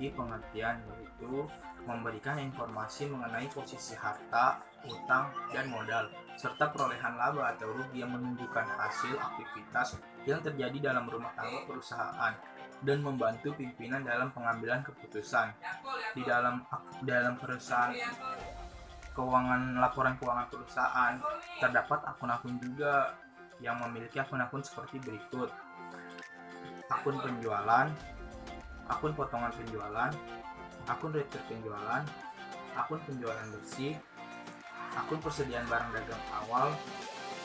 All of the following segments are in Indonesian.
memiliki pengertian, yaitu memberikan informasi mengenai posisi harta, utang, dan modal, serta perolehan laba atau rugi yang menunjukkan hasil aktivitas yang terjadi dalam rumah tangga perusahaan, dan membantu pimpinan dalam pengambilan keputusan. Di dalam perusahaan keuangan, laporan keuangan perusahaan, terdapat akun-akun juga yang memiliki akun-akun seperti berikut: akun penjualan, akun potongan penjualan, akun retur penjualan, akun penjualan bersih, akun persediaan barang dagang awal,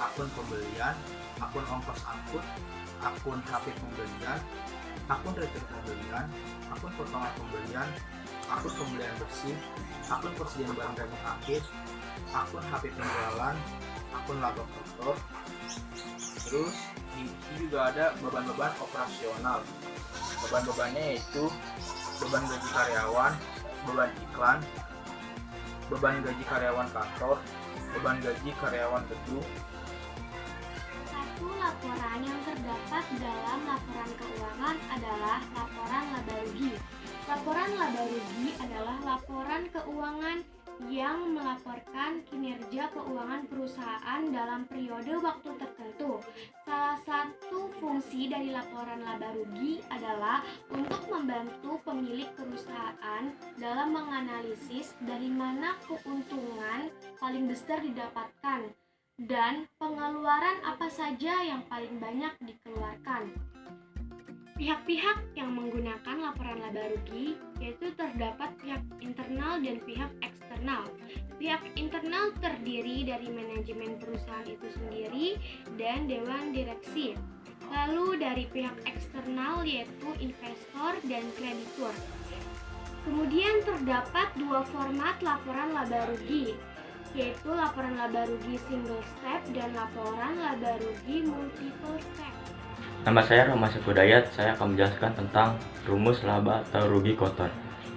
akun pembelian, akun ongkos angkut, akun HP pembelian, akun retur pembelian, akun potongan pembelian, akun pembelian bersih, akun persediaan barang dagang akhir, akun HP penjualan, akun laba kotor. Terus di sini juga ada beban-beban operasional. Beban-bebannya yaitu beban gaji karyawan, beban iklan, beban gaji karyawan kantor, beban gaji karyawan gedung. Satu laporan yang terdapat dalam laporan keuangan adalah laporan laba rugi. Laporan laba rugi adalah laporan keuangan yang melaporkan kinerja keuangan perusahaan dalam periode waktu tertentu. Salah satu fungsi dari laporan laba rugi adalah untuk membantu pemilik perusahaan dalam menganalisis dari mana keuntungan paling besar didapatkan dan pengeluaran apa saja yang paling banyak dikeluarkan. Pihak-pihak yang menggunakan laporan laba rugi yaitu terdapat pihak internal dan pihak eksternal. Pihak internal terdiri dari manajemen perusahaan itu sendiri dan dewan direksi. Lalu dari pihak eksternal yaitu investor dan kreditur. Kemudian terdapat dua format laporan laba rugi, yaitu laporan laba rugi single step dan laporan laba rugi multiple step. Nama saya Roma Sekudayat, saya akan menjelaskan tentang rumus laba atau rugi kotor.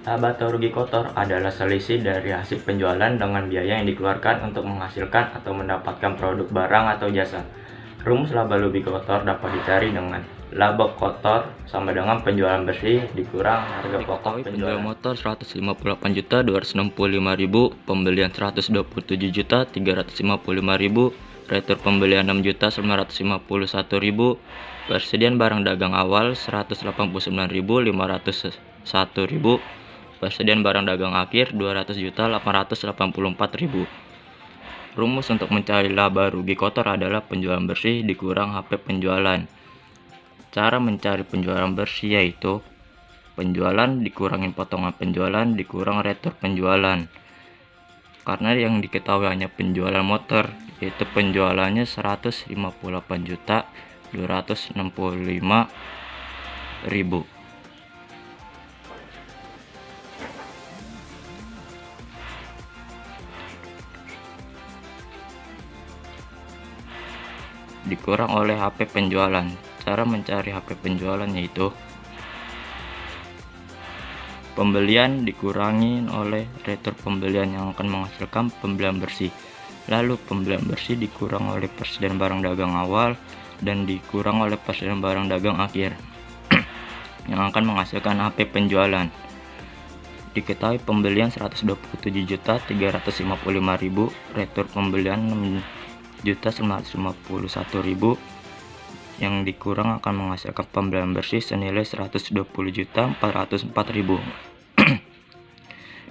Laba atau rugi kotor adalah selisih dari hasil penjualan dengan biaya yang dikeluarkan untuk menghasilkan atau mendapatkan produk barang atau jasa. Rumus laba rugi kotor dapat dicari dengan laba kotor sama dengan penjualan bersih dikurang harga pokok penjualan. Motor 158.265.000, pembelian 127.355.000, retur pembelian 6.951.000, persediaan barang dagang awal 189.501.000, persediaan barang dagang akhir 200.884.000. Rumus untuk mencari laba rugi kotor adalah penjualan bersih dikurang HP penjualan. Cara mencari penjualan bersih yaitu penjualan dikurangin potongan penjualan dikurang retur penjualan. Karena yang diketahui hanya penjualan motor, yaitu penjualannya 158.265.000. Dikurang oleh HP penjualan. Cara mencari HP penjualan yaitu pembelian dikurangin oleh retur pembelian yang akan menghasilkan pembelian bersih. Lalu pembelian bersih dikurang oleh persediaan barang dagang awal dan dikurang oleh persediaan barang dagang akhir yang akan menghasilkan HP penjualan. Diketahui pembelian 127.355.000, retur pembelian 6.951.000 yang dikurang akan menghasilkan pembelian bersih senilai 120.404.000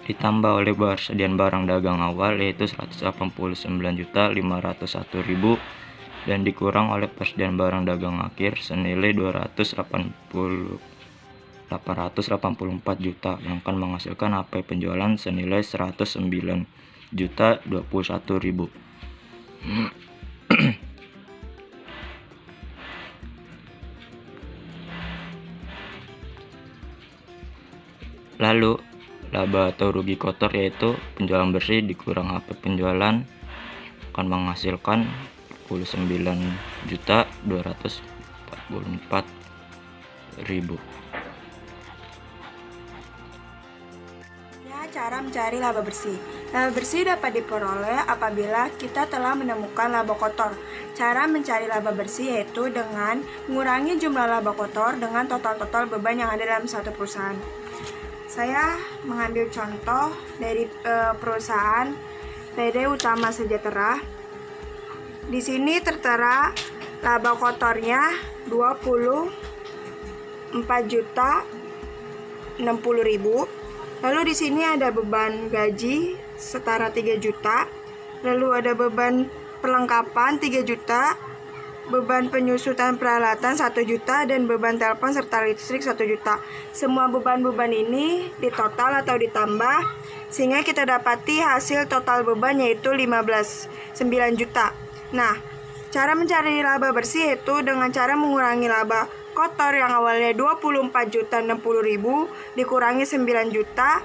ditambah oleh persediaan barang dagang awal yaitu 189.501.000 dan dikurang oleh persediaan barang dagang akhir senilai 884 juta yang akan menghasilkan HP penjualan senilai 109.021.000. Lalu laba atau rugi kotor yaitu penjualan bersih dikurang HP penjualan akan menghasilkan 49.244.000. Cara mencari laba bersih. Laba bersih dapat diperoleh apabila kita telah menemukan laba kotor. Cara mencari laba bersih yaitu dengan mengurangi jumlah laba kotor dengan total beban yang ada dalam satu perusahaan. Saya mengambil contoh dari perusahaan PD Utama Sejahtera. Di sini tertera laba kotornya 24.060.000. Lalu di sini ada beban gaji setara 3 juta. Lalu ada beban perlengkapan 3 juta, beban penyusutan peralatan 1 juta, dan beban telepon serta listrik 1 juta. Semua beban-beban ini ditotal atau ditambah sehingga kita dapati hasil total beban yaitu 9 juta. Nah, cara mencari laba bersih itu dengan cara mengurangi laba kotor yang awalnya 24.060.000 dikurangi 9 juta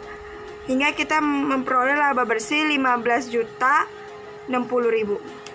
hingga kita memperoleh laba bersih 15.060.000.